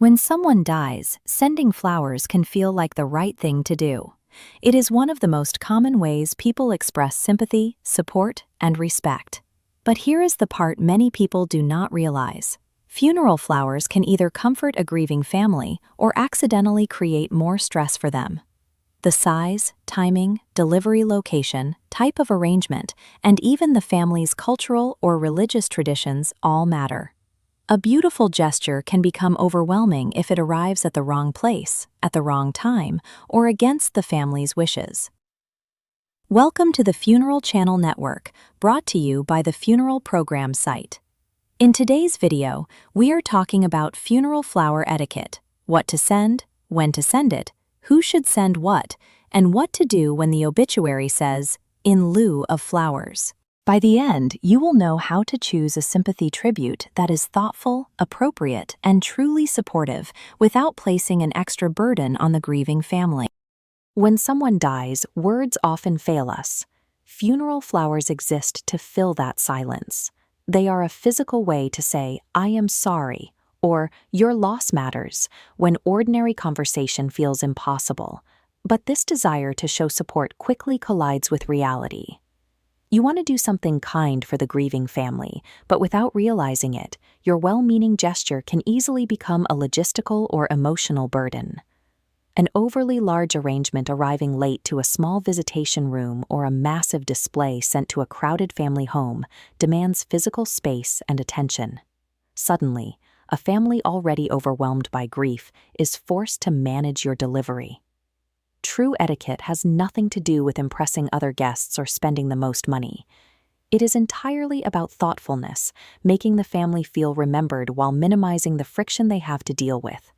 When someone dies, sending flowers can feel like the right thing to do. It is one of the most common ways people express sympathy, support, and respect. But here is the part many people do not realize. Funeral flowers can either comfort a grieving family or accidentally create more stress for them. The size, timing, delivery location, type of arrangement, and even the family's cultural or religious traditions all matter. A beautiful gesture can become overwhelming if it arrives at the wrong place, at the wrong time, or against the family's wishes. Welcome to the Funeral Channel Network, brought to you by the Funeral Program site. In today's video, we are talking about funeral flower etiquette, what to send, when to send it, who should send what, and what to do when the obituary says, "in lieu of flowers." By the end, you will know how to choose a sympathy tribute that is thoughtful, appropriate, and truly supportive without placing an extra burden on the grieving family. When someone dies, words often fail us. Funeral flowers exist to fill that silence. They are a physical way to say, "I am sorry," or "your loss matters," when ordinary conversation feels impossible. But this desire to show support quickly collides with reality. You want to do something kind for the grieving family, but without realizing it, your well-meaning gesture can easily become a logistical or emotional burden. An overly large arrangement arriving late to a small visitation room or a massive display sent to a crowded family home demands physical space and attention. Suddenly, a family already overwhelmed by grief is forced to manage your delivery. True etiquette has nothing to do with impressing other guests or spending the most money. It is entirely about thoughtfulness, making the family feel remembered while minimizing the friction they have to deal with.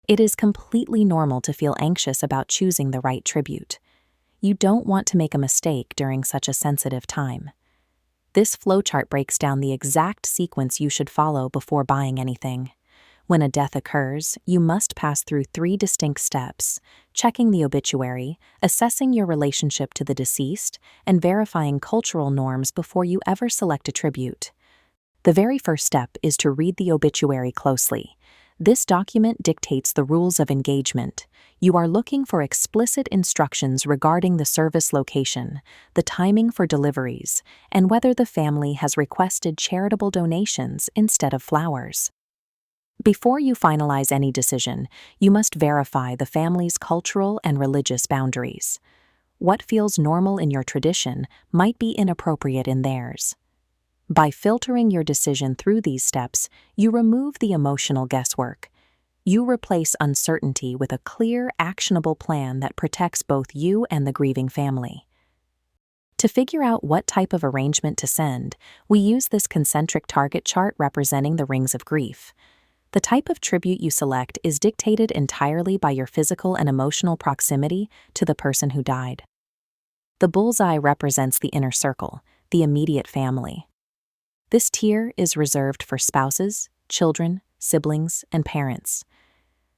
It is completely normal to feel anxious about choosing the right tribute. You don't want to make a mistake during such a sensitive time. This flowchart breaks down the exact sequence you should follow before buying anything. When a death occurs, you must pass through 3 distinct steps: checking the obituary, assessing your relationship to the deceased, and verifying cultural norms before you ever select a tribute. The very first step is to read the obituary closely. This document dictates the rules of engagement. You are looking for explicit instructions regarding the service location, the timing for deliveries, and whether the family has requested charitable donations instead of flowers. Before you finalize any decision, you must verify the family's cultural and religious boundaries. What feels normal in your tradition might be inappropriate in theirs. By filtering your decision through these steps, you remove the emotional guesswork. You replace uncertainty with a clear, actionable plan that protects both you and the grieving family. To figure out what type of arrangement to send, we use this concentric target chart representing the rings of grief. The type of tribute you select is dictated entirely by your physical and emotional proximity to the person who died. The bullseye represents the inner circle, the immediate family. This tier is reserved for spouses, children, siblings, and parents.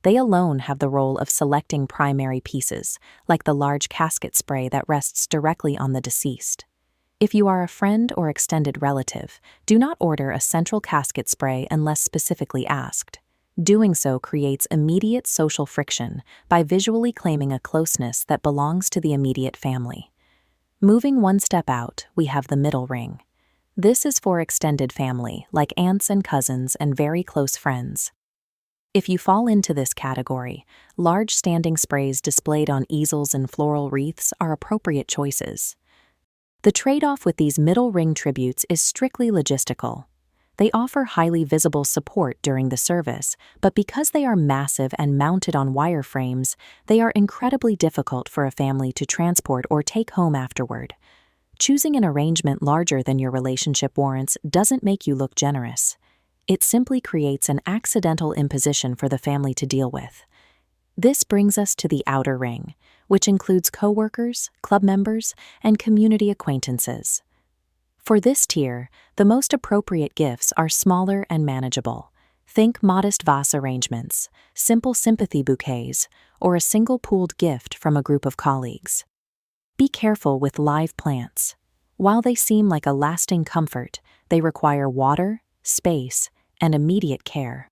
They alone have the role of selecting primary pieces, like the large casket spray that rests directly on the deceased. If you are a friend or extended relative, do not order a central casket spray unless specifically asked. Doing so creates immediate social friction by visually claiming a closeness that belongs to the immediate family. Moving one step out, we have the middle ring. This is for extended family, like aunts and cousins and very close friends. If you fall into this category, large standing sprays displayed on easels and floral wreaths are appropriate choices. The trade-off with these middle ring tributes is strictly logistical. They offer highly visible support during the service, but because they are massive and mounted on wireframes, they are incredibly difficult for a family to transport or take home afterward. Choosing an arrangement larger than your relationship warrants doesn't make you look generous. It simply creates an accidental imposition for the family to deal with. This brings us to the outer ring, which includes coworkers, club members, and community acquaintances. For this tier, the most appropriate gifts are smaller and manageable. Think modest vase arrangements, simple sympathy bouquets, or a single pooled gift from a group of colleagues. Be careful with live plants. While they seem like a lasting comfort, they require water, space, and immediate care.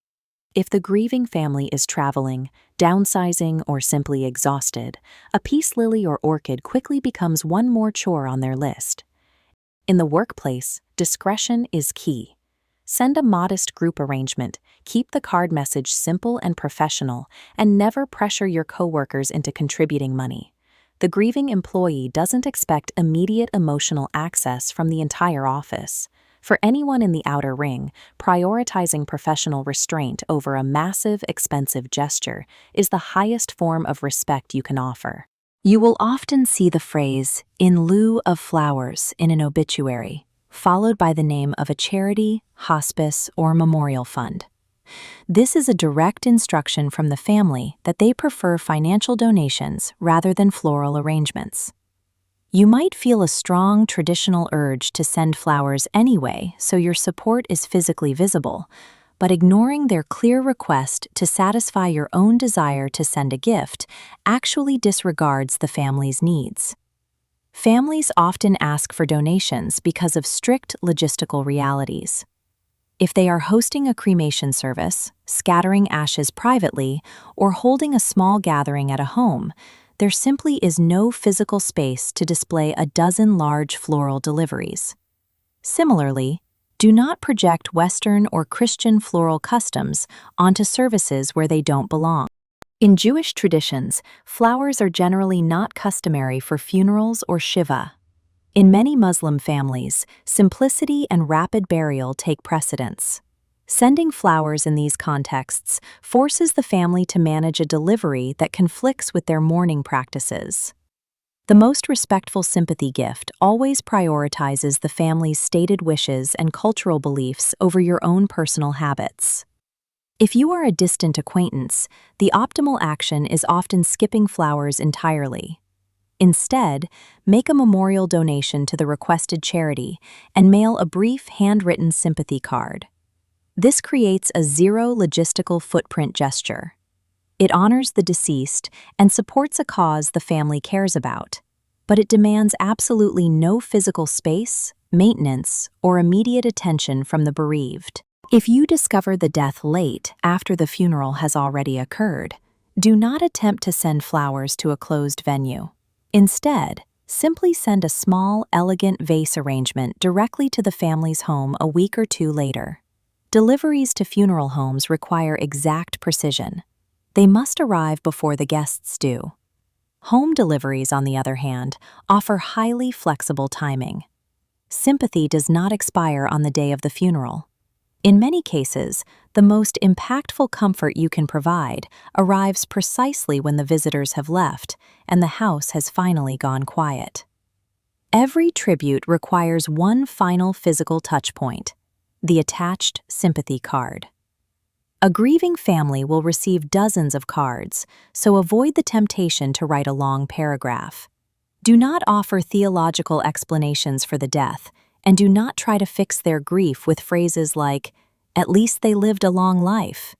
If the grieving family is traveling, downsizing, or simply exhausted, a peace lily or orchid quickly becomes one more chore on their list. In the workplace, discretion is key. Send a modest group arrangement, keep the card message simple and professional, and never pressure your coworkers into contributing money. The grieving employee doesn't expect immediate emotional access from the entire office. For anyone in the outer ring, prioritizing professional restraint over a massive, expensive gesture is the highest form of respect you can offer. You will often see the phrase, "in lieu of flowers," in an obituary, followed by the name of a charity, hospice, or memorial fund. This is a direct instruction from the family that they prefer financial donations rather than floral arrangements. You might feel a strong traditional urge to send flowers anyway, so your support is physically visible, but ignoring their clear request to satisfy your own desire to send a gift actually disregards the family's needs. Families often ask for donations because of strict logistical realities. If they are hosting a cremation service, scattering ashes privately, or holding a small gathering at a home, there simply is no physical space to display a dozen large floral deliveries. Similarly, do not project Western or Christian floral customs onto services where they don't belong. In Jewish traditions, flowers are generally not customary for funerals or shiva. In many Muslim families, simplicity and rapid burial take precedence. Sending flowers in these contexts forces the family to manage a delivery that conflicts with their mourning practices. The most respectful sympathy gift always prioritizes the family's stated wishes and cultural beliefs over your own personal habits. If you are a distant acquaintance, the optimal action is often skipping flowers entirely. Instead, make a memorial donation to the requested charity and mail a brief handwritten sympathy card. This creates a zero logistical footprint gesture. It honors the deceased and supports a cause the family cares about, but it demands absolutely no physical space, maintenance, or immediate attention from the bereaved. If you discover the death late after the funeral has already occurred, do not attempt to send flowers to a closed venue. Instead, simply send a small, elegant vase arrangement directly to the family's home a week or two later. Deliveries to funeral homes require exact precision. They must arrive before the guests do. Home deliveries, on the other hand, offer highly flexible timing. Sympathy does not expire on the day of the funeral. In many cases, the most impactful comfort you can provide arrives precisely when the visitors have left and the house has finally gone quiet. Every tribute requires one final physical touchpoint: the attached sympathy card. A grieving family will receive dozens of cards, so avoid the temptation to write a long paragraph. Do not offer theological explanations for the death, and do not try to fix their grief with phrases like, "At least they lived a long life."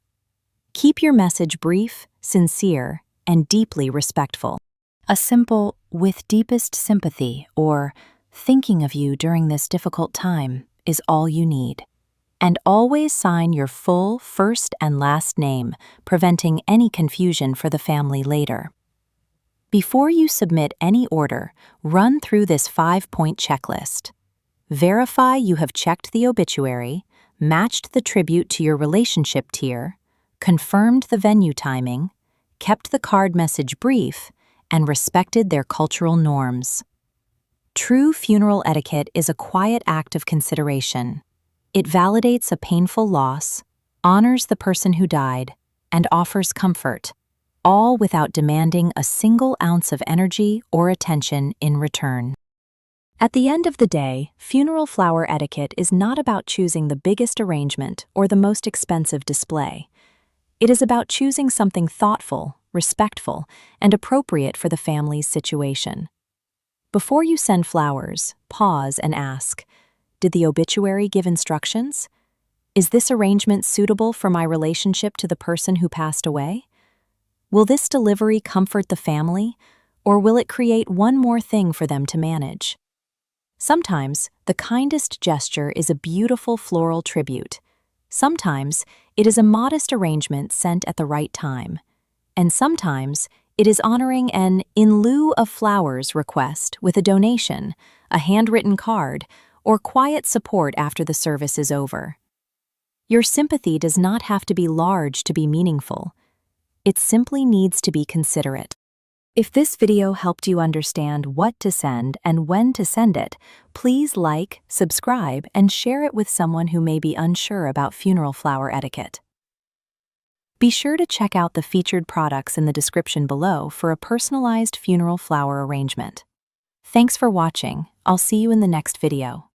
Keep your message brief, sincere, and deeply respectful. A simple, "with deepest sympathy," or "thinking of you during this difficult time," is all you need. And always sign your full first and last name, preventing any confusion for the family later. Before you submit any order, run through this 5-point checklist. Verify you have checked the obituary, matched the tribute to your relationship tier, confirmed the venue timing, kept the card message brief, and respected their cultural norms. True funeral etiquette is a quiet act of consideration. It validates a painful loss, honors the person who died, and offers comfort, all without demanding a single ounce of energy or attention in return. At the end of the day, funeral flower etiquette is not about choosing the biggest arrangement or the most expensive display. It is about choosing something thoughtful, respectful, and appropriate for the family's situation. Before you send flowers, pause and ask, did the obituary give instructions? Is this arrangement suitable for my relationship to the person who passed away? Will this delivery comfort the family, or will it create one more thing for them to manage? Sometimes, the kindest gesture is a beautiful floral tribute. Sometimes, It is a modest arrangement sent at the right time. And sometimes, it is honoring an "in lieu of flowers" request with a donation, a handwritten card, or quiet support after the service is over. Your sympathy does not have to be large to be meaningful. It simply needs to be considerate. If this video helped you understand what to send and when to send it, please like, subscribe, and share it with someone who may be unsure about funeral flower etiquette. Be sure to check out the featured products in the description below for a personalized funeral flower arrangement. Thanks for watching. I'll see you in the next video.